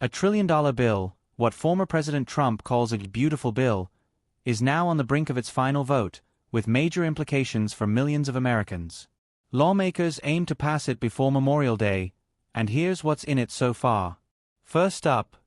A trillion-dollar bill, what former President Trump calls a beautiful bill, is now on the brink of its final vote, with major implications for millions of Americans. Lawmakers aim to pass it before Memorial Day, and here's what's in it so far. First up,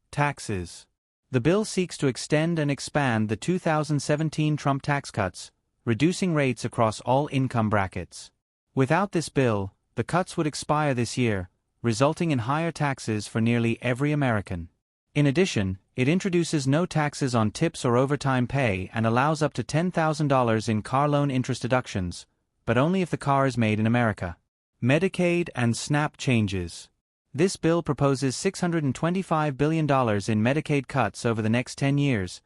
taxes. The bill seeks to extend and expand the 2017 Trump tax cuts, reducing rates across all income brackets. Without this bill, the cuts would expire this year, resulting in higher taxes for nearly every American. In addition, it introduces no taxes on tips or overtime pay and allows up to $10,000 in car loan interest deductions, but only if the car is made in America. Medicaid and SNAP changes. This bill proposes $625 billion in Medicaid cuts over the next 10 years,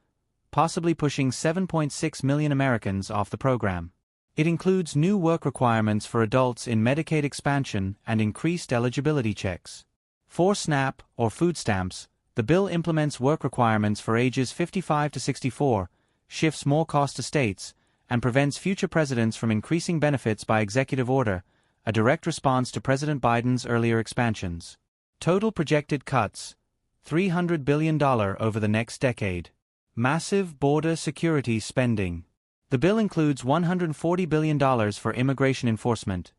possibly pushing 7.6 million Americans off the program. It includes new work requirements for adults in Medicaid expansion and increased eligibility checks. For SNAP, or food stamps, the bill implements work requirements for ages 55 to 64, shifts more cost to states, and prevents future presidents from increasing benefits by executive order, a direct response to President Biden's earlier expansions. Total projected cuts: $300 billion over the next decade. Massive border security spending. The bill includes $140 billion for immigration enforcement,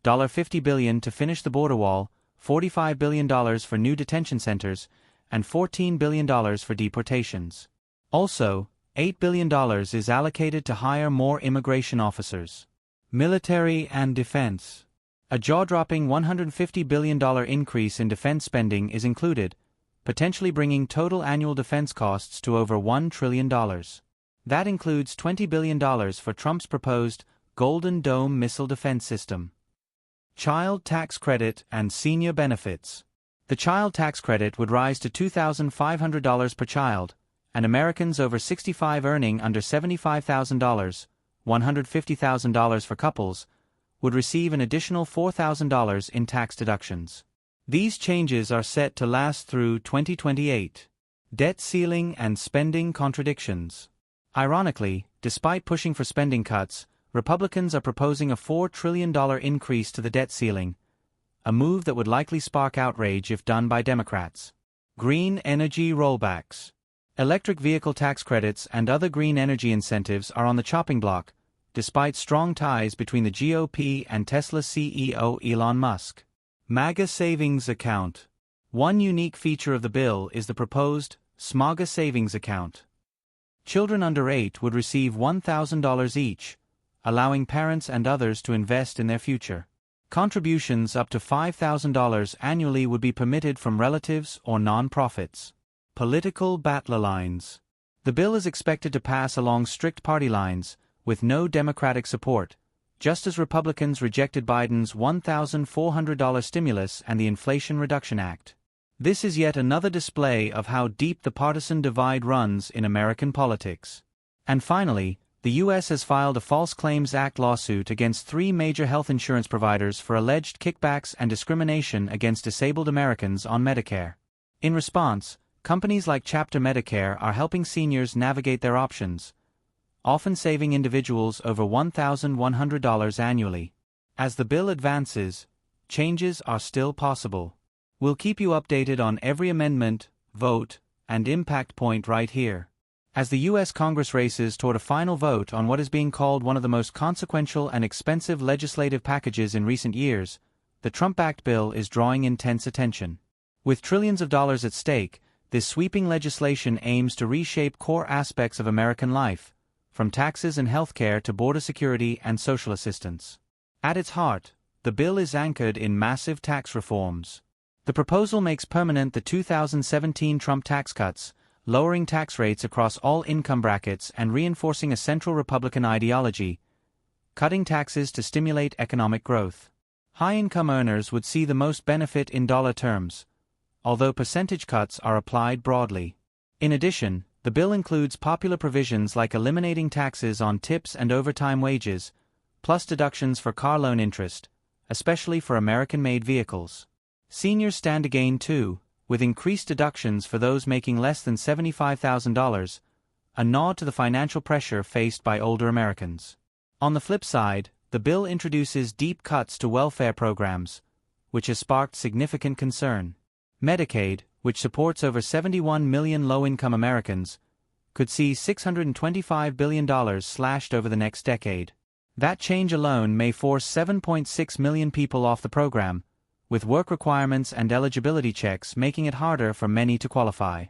$50 billion to finish the border wall, $45 billion for new detention centers, and $14 billion for deportations. Also, $8 billion is allocated to hire more immigration officers. Military and defense. A jaw-dropping $150 billion increase in defense spending is included, potentially bringing total annual defense costs to over $1 trillion. That includes $20 billion for Trump's proposed Golden Dome missile defense system. Child tax credit and senior benefits. The child tax credit would rise to $2,500 per child, and Americans over 65 earning under $75,000, $150,000 for couples, would receive an additional $4,000 in tax deductions. These changes are set to last through 2028. Debt ceiling and spending contradictions. Ironically, despite pushing for spending cuts, Republicans are proposing a $4 trillion increase to the debt ceiling, a move that would likely spark outrage if done by Democrats. Green energy rollbacks. Electric vehicle tax credits and other green energy incentives are on the chopping block, despite strong ties between the GOP and Tesla CEO Elon Musk. MAGA savings account. One unique feature of the bill is the proposed SMAGA savings account. Children under 8 would receive $1,000 each, allowing parents and others to invest in their future. Contributions up to $5,000 annually would be permitted from relatives or non-profits. Political battle lines. The bill is expected to pass along strict party lines, with no Democratic support, just as Republicans rejected Biden's $1,400 stimulus and the Inflation Reduction Act. This is yet another display of how deep the partisan divide runs in American politics. And finally, the U.S. has filed a False Claims Act lawsuit against 3 major health insurance providers for alleged kickbacks and discrimination against disabled Americans on Medicare. In response, companies like Chapter Medicare are helping seniors navigate their options, often saving individuals over $1,100 annually. As the bill advances, changes are still possible. We'll keep you updated on every amendment, vote, and impact point right here. As the U.S. Congress races toward a final vote on what is being called one of the most consequential and expensive legislative packages in recent years, the Trump-backed bill is drawing intense attention. With trillions of dollars at stake, this sweeping legislation aims to reshape core aspects of American life, from taxes and healthcare to border security and social assistance. At its heart, the bill is anchored in massive tax reforms. The proposal makes permanent the 2017 Trump tax cuts, lowering tax rates across all income brackets and reinforcing a central Republican ideology: cutting taxes to stimulate economic growth. High-income earners would see the most benefit in dollar terms, although percentage cuts are applied broadly. In addition, the bill includes popular provisions like eliminating taxes on tips and overtime wages, plus deductions for car loan interest, especially for American-made vehicles. Seniors stand to gain too, with increased deductions for those making less than $75,000, a nod to the financial pressure faced by older Americans. On the flip side, the bill introduces deep cuts to welfare programs, which has sparked significant concern. Medicaid, which supports over 71 million low-income Americans, could see $625 billion slashed over the next decade. That change alone may force 7.6 million people off the program, with work requirements and eligibility checks making it harder for many to qualify.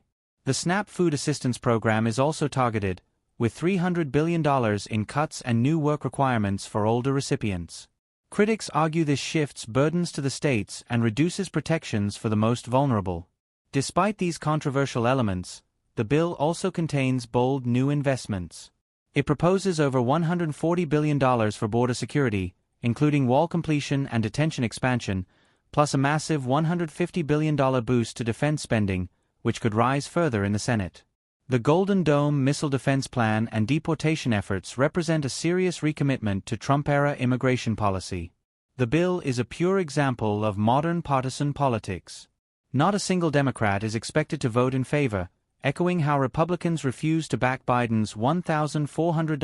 The SNAP food assistance program is also targeted, with $300 billion in cuts and new work requirements for older recipients. Critics argue this shifts burdens to the states and reduces protections for the most vulnerable. Despite these controversial elements, the bill also contains bold new investments. It proposes over $140 billion for border security, including wall completion and detention expansion, plus a massive $150 billion boost to defense spending, which could rise further in the Senate. The Golden Dome missile defense plan and deportation efforts represent a serious recommitment to Trump-era immigration policy. The bill is a pure example of modern partisan politics. Not a single Democrat is expected to vote in favor, echoing how Republicans refused to back Biden's $1,400